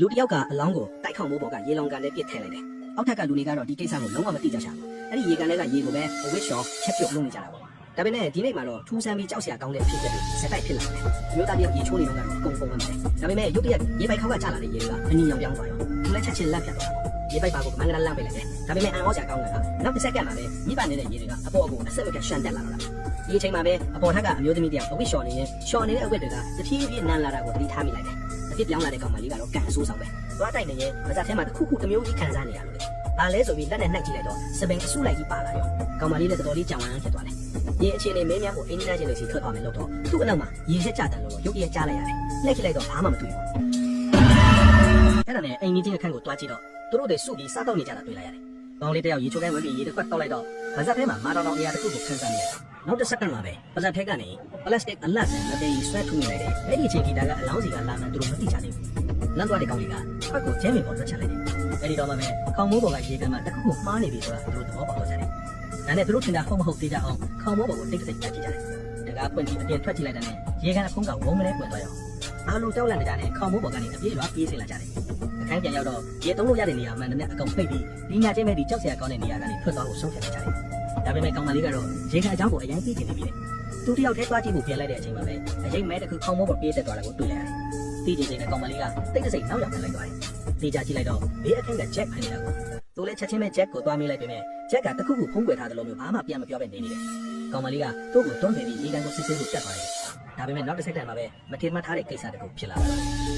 လူတယောက်ကအလောင်းကိုတိုက်ခေါက်မိုးပေါ်ကရေလောင်ကန်နဲ့ပြစ်ထည့်လိုက်တယ်။အောက်ထက်ကလူတွေကတော့ဒီကိစ္စကိုလုံးဝမသိကြရှာဘူး။အဲ့ဒီရေကန်ထဲကရေကိုပဲဝစ်ရှော်ချက်ပြုတ်လုပ်နေကြတာပေါ့။ဒါပေမဲ့ဒီနေ့မှာတော့ထူးဆန်းပြီးကြောက်စရာကောင်းတဲ့အဖြစ်အပျက်တွေစက်တိုက်ဖြစ်လာတယ်။မြို့သားတယောက်ရေချိုးနေတော့ကတော့ကုံပုံမှန်တယ်။ဒါပေမဲ့ရုတ်တရက်ရေပိုက်ခေါက်ကကျလာတဲ့ရေတွေကအနီရောင်ပြောင်းသွားရော။သူလည်းချက်ချင်းလက်ဖြတ်သွားတာပေါ့။ရေပိုက်ပါကိုမန်ကလာလန့်ပေးလိုက်တယ်။ဒါပေမဲ့အန်အောစရာကောင်းတာကနောက်တစ်ဆက်ကမှပဲမိဘနေတဲ့ရေတွေကအပေါ်အကူအဆက်မပြတ်ရှန်တက်လာတော့တာ။ဒီအချိန်မှာပဲအပေါ်ထက်ကအမျိုးသမီးတယောက်အဝစ်ရှော်နေရင်ရှော်နေတဲ့အဝစ်တွေကတဖြည်းဖြည်းနန်းလာတာကိုသတိထားမိလိုက်တယ်။အဖြစ်ပြောင်းလာတဲ့ကောင်မလေးကတော့ကန်အဆိုးဆောင်ပဲ။သွားတိုက်နေရင်မစားထဲမှာတစ်ခုခုတစ်မျိုးကြီးခံစားနေရလို့လေ။ဘာလဲဆိုပြီးလက်နဲ့နှိုက်ကြည့်လိုက်တော့စပင်အဆုလိုက်ကြီးပါလာရော။ကောင်မလေးလည်းတော်တော်လေးကြောင်ဝမ်းဖြစ်သွားတယ်။ရေအခြေအနေမင်းများကိုအင်းကြီးသားချင်းတွေစီထွက်သွားမယ်လို့တော့သူ့အနောက်မှာရေချက်ကြတယ်လို့ရုပ်ရည်ကြားလိုက်ရတယ်။နှိုက်ကြည့်လိုက်တော့ဘာမှမတွေ့ဘူး။အဲ့ဒါနဲ့အိမ်ကြီးချင်းအခန်းကိုတွားကြည့်တော့သူတို့တွေစုပြီးစားတော့နေကြတာတွေ့လိုက်ရတယ်။ကောင်လေးတယောက်ရေချိုးကိုင်းဝင်ပြီးရေတစ်ခွက်တောက်လိုက်တော့ဗဇက်ထဲမှာမာတော်တော်အရာတစ်ခုကိုခန်းစားနေရတယ်။နောက်တစ်စက္ကန့်မှာပဲဗဇက်ထဲကနေပလတ်စတစ်အလတ်နဲ့လက်သေးဆွဲထုတ်နေလိုက်တယ်။အဲ့ဒီအချိန်ဂီတာကအလောင်းစီကလာမှန်းသူတို့မသိကြသေးဘူး။လမ်းသွားတဲ့ကောင်လေးကဖက်ကိုကျဲမင်ပေါ်တွက်ချလိုက်တယ်။အဲ့ဒီတော့မှပဲခေါင်းမိုးပေါ်ကရေကန်မှာတစ်ခုခုမှားနေပြီဆိုတာသူတို့သဘောပေါက်သွားကြတယ်။ဒါနဲ့သူတို့ထင်တာဟုတ်မဟုတ်သိကြအောင်ခေါင်းမိုးပေါ်ကိုတိတ်တိတ်ကြည့်ကြတယ်။တကားပွင့်ပြီးအပြင်ထွက်ကြည့်လိုက်တဲ့နဲ့ရေကန်အဖုံးကဝုန်းမလဲပွင့်သွားရော။အားလုံးကြောက်လန့်နေကြတဲ့ခေါင်းမိုးပေါ်ကနေအပြေးရွာပြေးဆင်းလာကြတယ်။အခန်းပြန်ရောက်တော့ရေသုံးလို့ရတဲ့နေရာမှန်တယ်မြတ်အကောင်ပိတ်ပြီးဒီညချင်းပဲဒီကြောက်စရာကောင်းတဲ့နေရာကနေထွက်သွားဖို့ဆုံးဖြတ်လိုက်ကြတယ်။ဒါပေမဲ့ကောင်မလေးကတော့ရေကန်အကြောင်းကိုအရင်သိချင်နေပြီလေ။သူတယောက်တည်းသွားကြည့်ဖို့ပြန်လိုက်တဲ့အချိန်မှာပဲအရင်မဲတစ်ခုခေါင်းမိုးပေါ်ပြေးတက်သွားတာကိုတွေ့လိုက်ရတယ်။သိချင်တဲ့ကောင်မလေးကတိတ်တဆိတ်နောက်ရောက်ပြန်လိုက်သွားတယ်။တေချာကြည့်လိုက်တော့ဘေးအခန်းကဂျက်ဖိုင်နေတာကိုသူလည်းချက်ချင်းပဲဂျက်ကိုသွားမိလိုက်ပြီမဲ့ဂျက်ကတခုခုဖုံးကွယ်ထားတယ်လို့မျိုးဘာမှပြန်မပြောပဲနေနေတယ်။ကောင်မလေးကသူ့ကိုတွန်းနေပြီးရေကန်ကိုစစ်စစ်ကိုတက်သွားတယ်။ဒါပေမဲ့နောက်တစ်စက္ကန့်မှာပဲမထင်မှတ်ထားတဲ့ကိစ္စတခုဖြစ်လာတယ်။